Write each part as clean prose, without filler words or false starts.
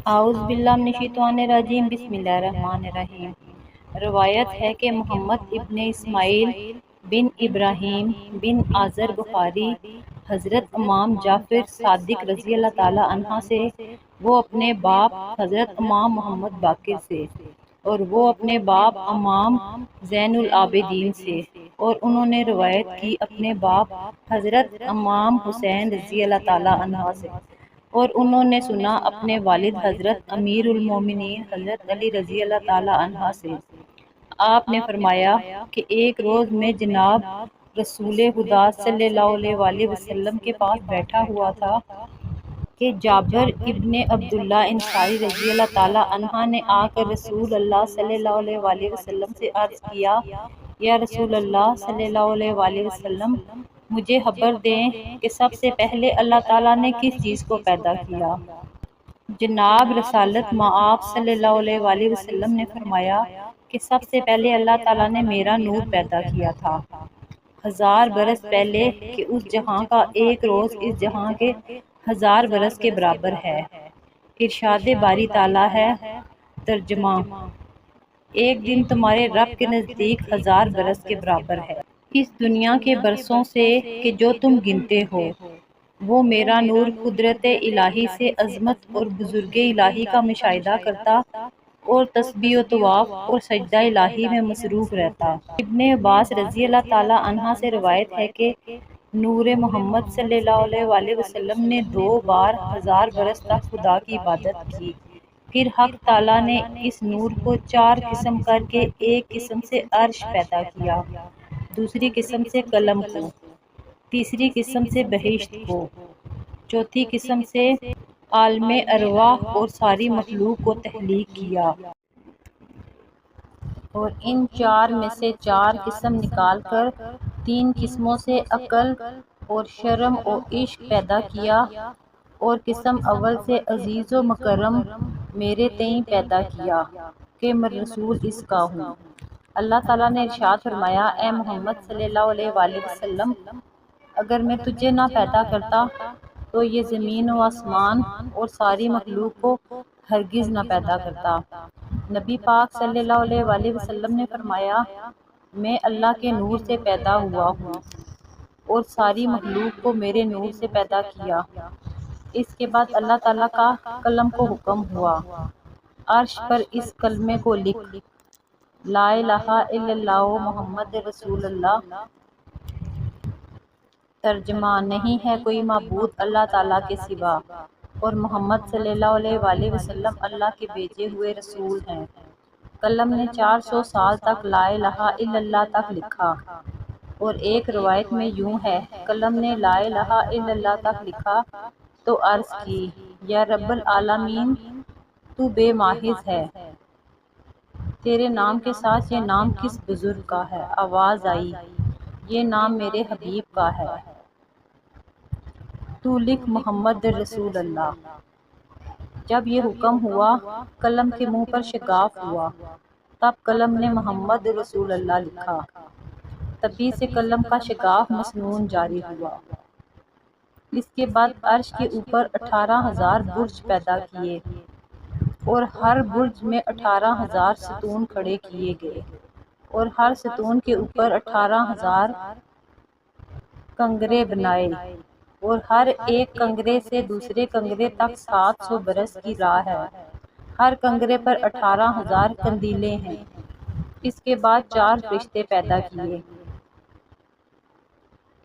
اعوذ باللہ من الشیطان الرجیم، بسم اللہ الرحمن الرحیم۔ روایت ہے کہ محمد ابن اسماعیل بن ابراہیم بن آذر بخاری حضرت امام جعفر صادق رضی اللہ تعالیٰ عنہ سے، وہ اپنے باپ حضرت امام محمد باقر سے، اور وہ اپنے باپ امام زین العابدین سے، اور انہوں نے روایت کی اپنے باپ حضرت امام حسین رضی اللہ تعالیٰ عنہ سے، اور انہوں نے سنا اپنے والد حضرت امیر المومنین حضرت علی رضی اللہ تعالیٰ عنہ سے۔ آپ نے فرمایا کہ ایک روز میں جناب رسول خدا صلی اللہ علیہ وآلہ وسلم کے پاس بیٹھا ہوا تھا کہ جابر ابن عبداللہ انصاری رضی اللہ تعالیٰ عنہ نے آ کر رسول اللہ صلی اللہ علیہ وآلہ وسلم سے عرض کیا، یا رسول اللہ صلی اللہ علیہ وآلہ وسلم، مجھے خبر دیں کہ سب سے پہلے اللہ تعالیٰ نے کس چیز کو پیدا کیا؟ جناب رسالت مآب صلی اللہ علیہ وآلہ وسلم نے فرمایا کہ سب سے پہلے اللہ تعالیٰ نے میرا نور پیدا کیا تھا، 1000 برس پہلے، کہ اس جہاں کا ایک روز اس جہاں کے 1000 برس کے برابر ہے۔ ارشاد باری تعالیٰ ہے، ترجمہ: ایک دن تمہارے رب کے نزدیک 1000 برس کے برابر ہے۔ اس دنیا کے برسوں سے کہ جو تم گنتے ہو، وہ میرا نور قدرت الہی سے عظمت اور بزرگ الہی کا مشاہدہ کرتا اور تسبیح و طواف اور سجدہ الہی میں مصروف رہتا۔ ابن عباس رضی اللہ تعالیٰ عنہ سے روایت ہے کہ نور محمد صلی اللہ علیہ وآلہ وسلم نے 2 بار 1000 برس تک خدا کی عبادت کی، پھر حق تعالیٰ نے اس نور کو 4 قسم کر کے ایک قسم سے عرش پیدا کیا، دوسری قسم سے قلم کو، تیسری قسم سے بہشت کو، چوتھی قسم سے عالم ارواح اور ساری مخلوق کو تخلیق کیا، اور ان 4 میں سے 4 قسم نکال کر 3 قسموں سے عقل اور شرم و عشق پیدا کیا، اور قسم اول سے عزیز و مکرم میرے تئیں پیدا کیا کہ میں رسول اس کا ہوں۔ اللہ تعالیٰ نے ارشاد فرمایا، اے محمد صلی اللہ علیہ وآلہ وسلم، اگر میں تجھے نہ پیدا کرتا تو یہ زمین و آسمان اور ساری مخلوق کو ہرگز نہ پیدا کرتا۔ نبی پاک صلی اللہ علیہ وآلہ وسلم نے فرمایا، میں اللہ کے نور سے پیدا ہوا ہوں اور ساری مخلوق کو میرے نور سے پیدا کیا۔ اس کے بعد اللہ تعالیٰ کا قلم کو حکم ہوا، عرش پر اس کلمے کو لکھ، لا الہ الا اللہ محمد رسول اللہ۔ ترجمہ: نہیں ہے کوئی معبود اللہ تعالیٰ کے سوا، اور محمد صلی اللہ علیہ وآلہ وسلم اللہ کے بھیجے ہوئے رسول ہیں۔ قلم نے 400 سال تک لا الہ الا اللہ تک لکھا، اور ایک روایت میں یوں ہے، قلم نے لا الہ الا اللہ تک لکھا تو عرض کی، یا رب العالمین، تو بے ماخذ ہے، تیرے نام کے ساتھ یہ نام کس بزرگ کا ہے؟ آواز آئی، یہ نام میرے حبیب کا ہے، تو لکھ محمد رسول اللہ۔ جب یہ حکم ہوا، قلم کے منہ پر شگاف ہوا، تب قلم نے محمد رسول اللہ لکھا۔ تبھی سے قلم کا شگاف مسنون جاری ہوا۔ اس کے بعد عرش کے اوپر 18,000 برج پیدا کیے، اور ہر برج میں 18,000 ستون کھڑے کیے گئے، اور ہر ستون کے اوپر 18,000 کنگرے بنائے، اور ہر ایک کنگرے سے دوسرے کنگرے تک 700 برس کی راہ ہے، ہر کنگرے پر 18,000 قندیلیں ہیں۔ اس کے بعد 4 فرشتے پیدا کیے،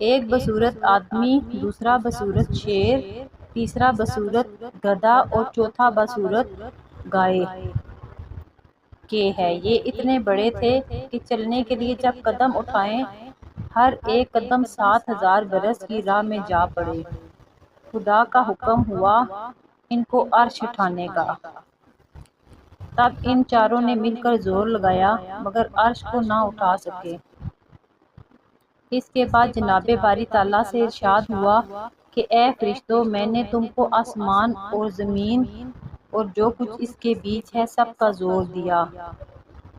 ایک بصورت آدمی، دوسرا بصورت شیر، تیسرا بصورت گدھا، اور چوتھا بصورت گائے کے ہے۔ یہ اتنے بڑے تھے کہ چلنے کے لیے جب قدم اٹھائیں، ہر ایک قدم 7,000 برس کی راہ میں جا پڑے۔ خدا کا حکم ہوا ان کو عرش اٹھانے کا۔ تب ان چاروں نے مل کر زور لگایا، مگر عرش کو نہ اٹھا سکے۔ اس کے بعد جناب باری تعالیٰ سے ارشاد ہوا کہ اے فرشتوں، میں نے تم کو آسمان اور زمین اور جو کچھ اس کے بیچ ہے سب کا زور دیا،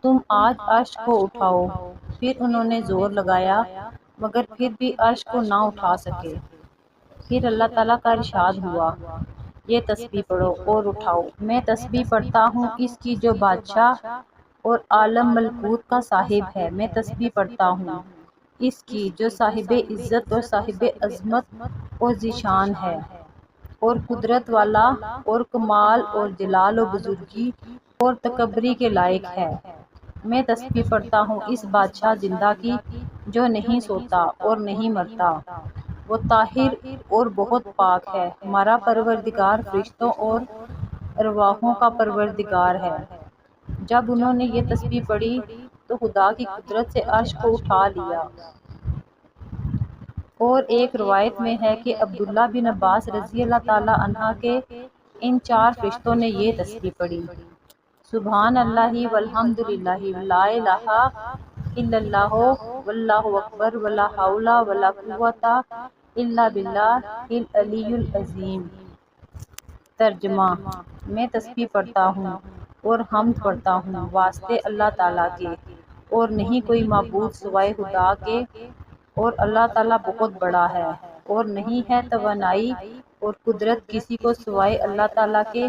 تم آج عرش کو اٹھاؤ۔ پھر انہوں نے زور لگایا، مگر پھر بھی عرش کو نہ اٹھا سکے۔ پھر اللہ تعالیٰ کا ارشاد ہوا، یہ تسبیح پڑھو اور اٹھاؤ۔ میں تسبیح پڑھتا ہوں اس کی جو بادشاہ اور عالم ملکوت کا صاحب ہے۔ میں تسبیح پڑھتا ہوں اس کی جو صاحب عزت اور صاحب عظمت اور ذیشان ہے اور قدرت والا اور کمال اور جلال و بزرگی اور تکبری کے لائق ہے۔ میں تسبیح پڑھتا ہوں اس بادشاہ زندہ کی جو نہیں سوتا اور نہیں مرتا، وہ طاہر اور بہت پاک ہے۔ ہمارا پروردگار فرشتوں اور ارواحوں کا پروردگار ہے۔ جب انہوں نے یہ تسبیح پڑھی تو خدا کی قدرت سے عرش کو اٹھا لیا۔ اور ایک روایت میں ہے کہ عبداللہ بن عباس رضی اللہ تعالی عنہ کے ان 4 فرشتوں نے یہ تسبیح پڑھی: سبحان اللہ والحمد للہ ولا الہ الا اللہ واللہ اکبر ولا حول ولا قوۃ الا باللہ العلی العظیم۔ ترجمہ: میں تسبیح پڑھتا ہوں اور حمد پڑھتا ہوں واسطے اللہ تعالیٰ کے، اور نہیں کوئی معبود سوائے خدا کے، اور اللہ تعالیٰ بہت بڑا ہے، اور نہیں ہے توانائی اور قدرت کسی کو سوائے اللہ تعالیٰ کے،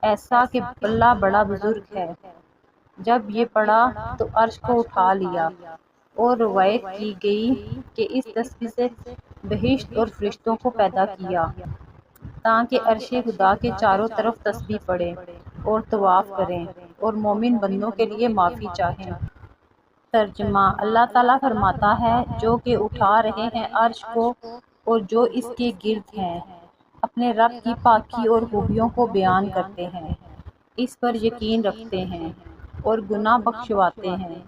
ایسا کہ اللہ بڑا بزرگ ہے۔ جب یہ پڑھا تو عرش کو اٹھا لیا، اور روایت کی گئی کہ اس تسبیح سے بہشت اور فرشتوں کو پیدا کیا تاکہ عرش خدا کے چاروں طرف تسبیح پڑھیں اور طواف کریں اور مومن بندوں کے لیے معافی چاہیں۔ ترجمہ: اللہ تعالیٰ فرماتا ہے جو کہ اٹھا رہے ہیں عرش کو اور جو اس کے گرد ہیں، اپنے رب کی پاکی اور خوبیوں کو بیان کرتے ہیں، اس پر یقین رکھتے ہیں اور گناہ بخشواتے ہیں۔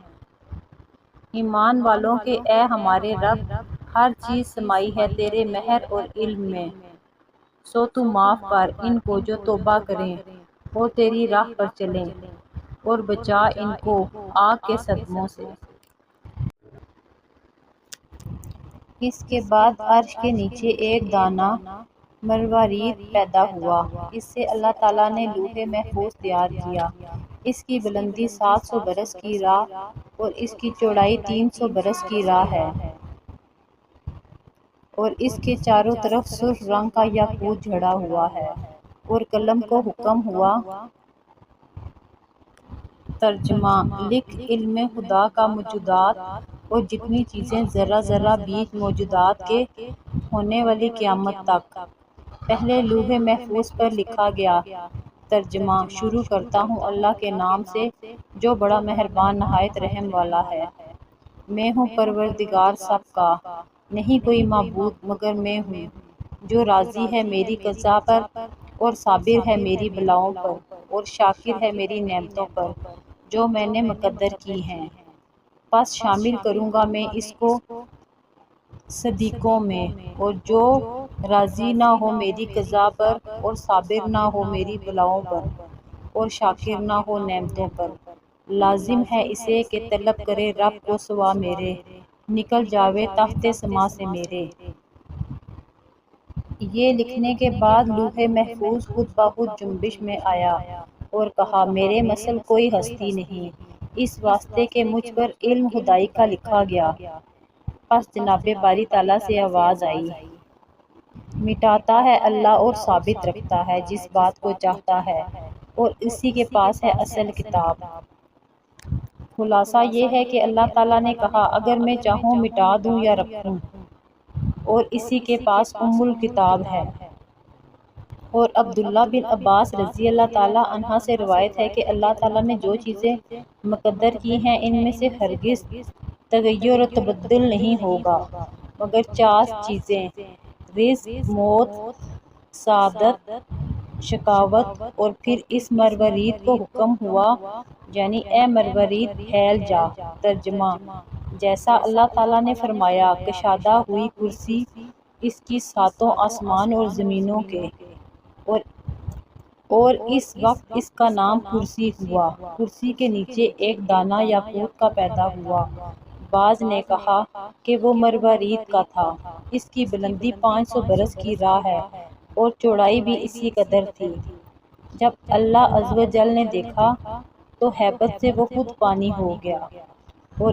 ایمان والوں کے اے ہمارے رب، ہر چیز سمائی ہے تیرے مہر اور علم میں، سو تو معاف کر ان کو جو توبہ کریں اور تیری راہ پر چلیں، اور بچا ان کو آگ کے صدموں سے۔ اس کے بعد عرش کے نیچے ایک دانہ مروارید پیدا ہوا، اس سے اللہ تعالیٰ نے لوح محفوظ تیار کیا۔ اس کی بلندی 700 برس کی راہ اور اس کی چوڑائی 300 برس کی راہ ہے، اور اس کے چاروں طرف سرخ رنگ کا یاقوت جڑا ہوا ہے، اور قلم کو حکم ہوا۔ ترجمہ: لکھ علم خدا کا موجودات اور جتنی چیزیں ذرہ ذرہ بیچ موجودات کے ہونے والی قیامت تک پہلے لوح محفوظ پر لکھا گیا۔ ترجمہ: شروع کرتا ہوں اللہ کے نام سے جو بڑا مہربان نہایت رحم والا ہے۔ میں ہوں پروردگار سب کا، نہیں کوئی معبود مگر میں ہوں، جو راضی ہے میری قضا پر اور صابر ہے میری بلاؤں پر اور شاکر ہے میری نعمتوں پر جو میں نے مقدر کی ہیں۔ پس شامل کروں گا میں اس کو صدیقوں میں، اور جو راضی نہ ہو میری قضا پر اور صابر نہ ہو میری بلاؤں پر اور شاکر نہ ہو نعمتوں پر، لازم ہے اسے کہ طلب کرے رب کو سوا میرے، نکل جاوے تحت سما سے میرے۔ یہ لکھنے کے بعد لوح محفوظ خود بخود جنبش میں آیا اور کہا میرے مثل کوئی ہستی نہیں، اس واسطے کہ مجھ پر علم خدائی کا لکھا گیا۔ پس جناب باری تعالیٰ سے آواز آئی، مٹاتا ہے اللہ اور ثابت رکھتا ہے جس بات کو چاہتا ہے، اور اسی کے پاس ہے اصل کتاب۔ خلاصہ یہ ہے کہ اللہ تعالیٰ نے کہا اگر میں چاہوں مٹا دوں یا رکھوں، اور اسی کے پاس ام الکتاب ہے۔ اور عبداللہ بن عباس رضی اللہ تعالیٰ عنہ سے روایت ہے کہ اللہ تعالیٰ نے جو چیزیں مقدر کی ہیں ان میں سے ہرگز تغیر و تبدل نہیں ہوگا مگر 4 چیزیں: رزق، موت، سعادت، شقاوت۔ اور پھر اس مروارید کو حکم ہوا یعنی اے مروارید پھیل جا۔ ترجمہ: جیسا اللہ تعالیٰ نے فرمایا، کشادہ ہوئی کرسی اس کی 7 آسمان اور زمینوں کے، اور اس وقت اس کا نام کرسی ہوا۔ کرسی کے نیچے ایک دانہ یاقوت کا پیدا ہوا۔ بعض نے کہا کہ وہ مروارید کا تھا۔ اس کی بلندی 500 برس کی راہ ہے اور چوڑائی بھی اسی قدر تھی۔ جب اللہ عز و جل نے دیکھا تو ہیبت سے وہ خود پانی ہو گیا، اور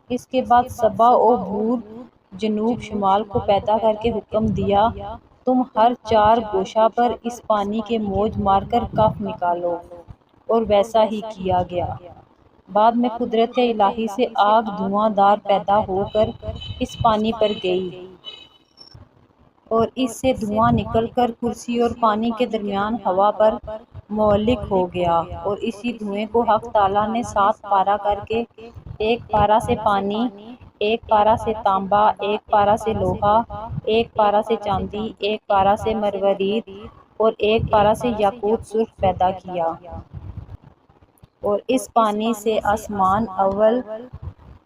اس کے بعد صبا و بھور جنوب شمال کو پیدا کر کے حکم دیا تم ہر 4 گوشہ پر اس پانی کے موج مار کر کف نکالو، اور ویسا ہی کیا گیا۔ بعد میں قدرت الہی سے آگ دھواں دار پیدا ہو کر اس پانی پر گئی، اور اس سے دھواں نکل کر کرسی اور پانی کے درمیان ہوا پر معلق ہو گیا، اور اسی دھوئیں کو حق تعالیٰ نے 7 پارہ کر کے، ایک پارہ سے پانی، ایک پارہ سے تانبا، ایک پارہ سے لوہا، ایک پارہ سے چاندی، ایک پارہ سے مروارید اور ایک پارہ سے یاقوت سرخ پیدا کیا، اور اس پانی سے آسمان اول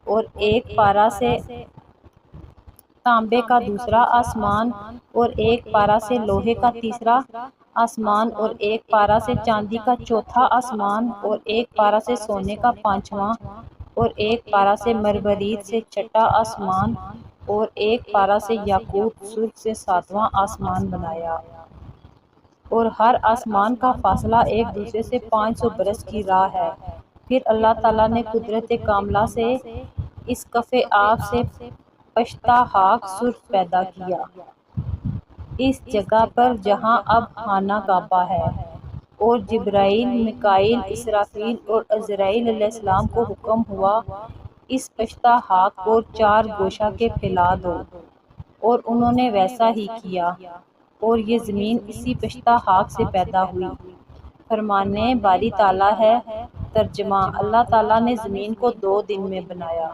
اور ایک پارہ سے تانبے کا دوسرا آسمان اور ایک پارہ سے لوہے کا تیسرا آسمان اور ایک پارہ سے چاندی کا چوتھا آسمان اور ایک پارہ سے سونے کا 5واں اور ایک پارہ سے مروارید سے چھٹا آسمان اور ایک پارہ سے یاقوت سرخ سے 7واں آسمان بنایا، اور ہر آسمان کا فاصلہ ایک دوسرے سے 500 برس کی راہ ہے۔ پھر اللہ تعالیٰ نے قدرت کاملہ سے اس کف آب سے پشتہ خاک سرخ پیدا کیا، اس جگہ پر جہاں اب خانہ کعبہ ہے، اور جبرائیل، میکائیل، اسرافیل اور عزرائیل علیہ السلام کو حکم ہوا اس پشتہ خاک کو 4 گوشہ کے پھیلا دو، اور انہوں نے ویسا ہی کیا، اور یہ زمین اسی پشتہ خاک سے پیدا ہوئی۔ فرمانے باری تعالیٰ ہے۔ ترجمہ: اللہ تعالیٰ نے زمین کو 2 دن میں بنایا۔